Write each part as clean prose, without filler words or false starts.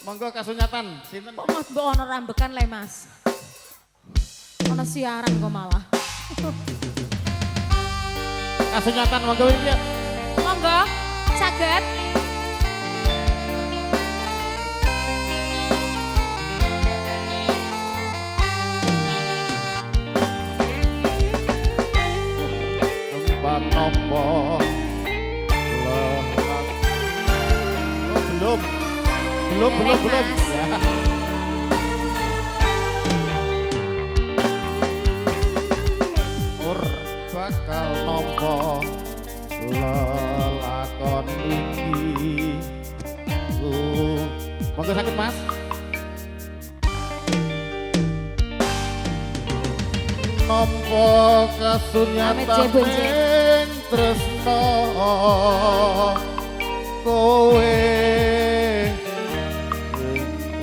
Monggo kasunyatan sinten? Kok Mas mbok ono rambekan le Mas. Ono siaran kok malah. Kasunyatan monggo iki. Monggo saged. Tempat nopo belum ya. Ur bakal nopo lelakon iki monggo sakit Mas. Nampa kasunyatan ing tresno kowe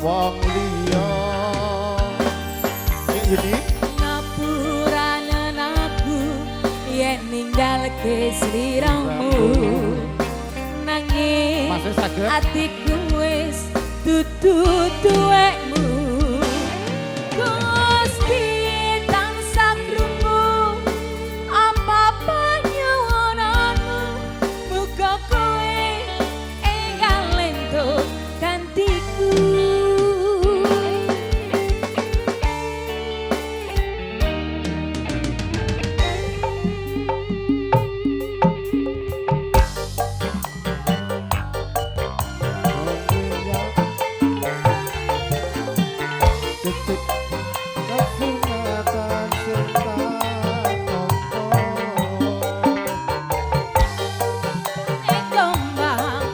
wong liya iki Ngapuranen aku yen ninggalke sliramu nanging Masih saged atiku wis dudu duwekmu Gusti tansah krungu apa panyuwunanmu muga kowe enggal lento gantiku detik kasunyatan serta Kembang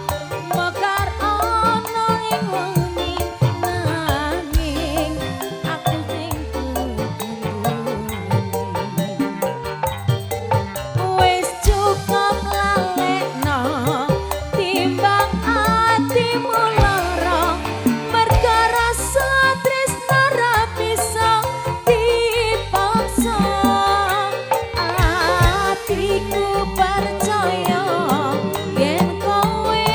mekar ana ing wengi nanging aku sing wis cukup lalekno timbang atimu lara merga rasa tresna ra bisa dipaksa atiku percaya yen kowe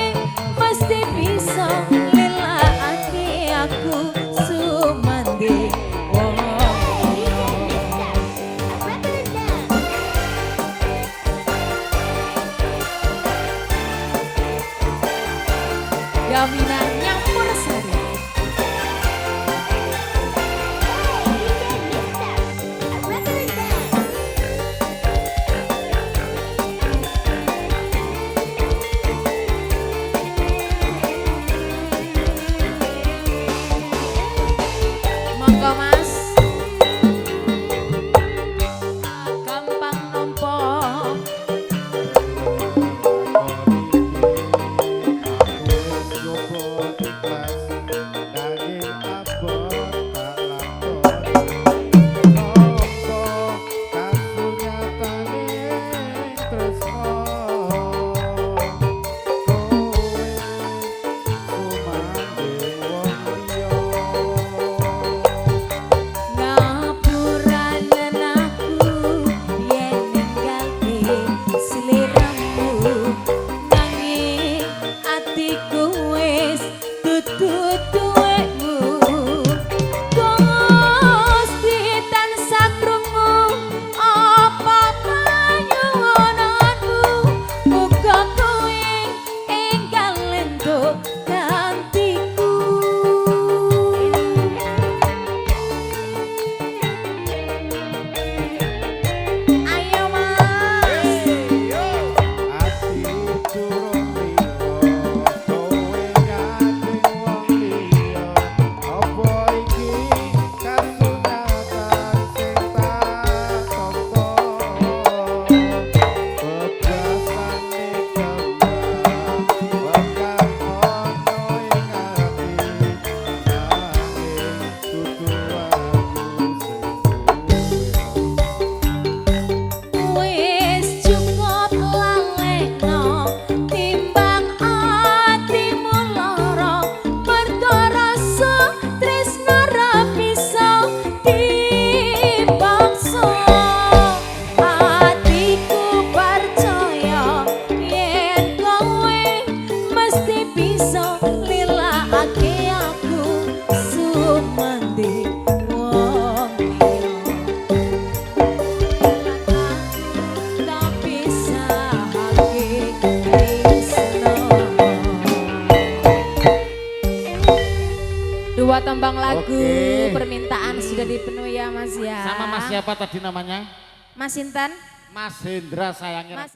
mesti bisa lelakake aku sumandhe wong Yamina nyampur sari Monggo Mas gampang nompo ngapuranen aku yen ninggalke sliramu nanging atiku wis dudu duwekmu Gusti tansah krungu apa panyuwunanmu muga kowe enggal lento gantiku Ayo Mas wis cukup lalekno timbang atimu lara merga rasa tresna ra bisa dipaksa atiku percaya yen kowe mesti bisa lelakake aku tresno. Dua tembang lagu Oke. permintaan sudah dipenuhi ya Mas ya. Sama Mas siapa tadi namanya? Mas Intan. Mas Hendra sayangnya. Mas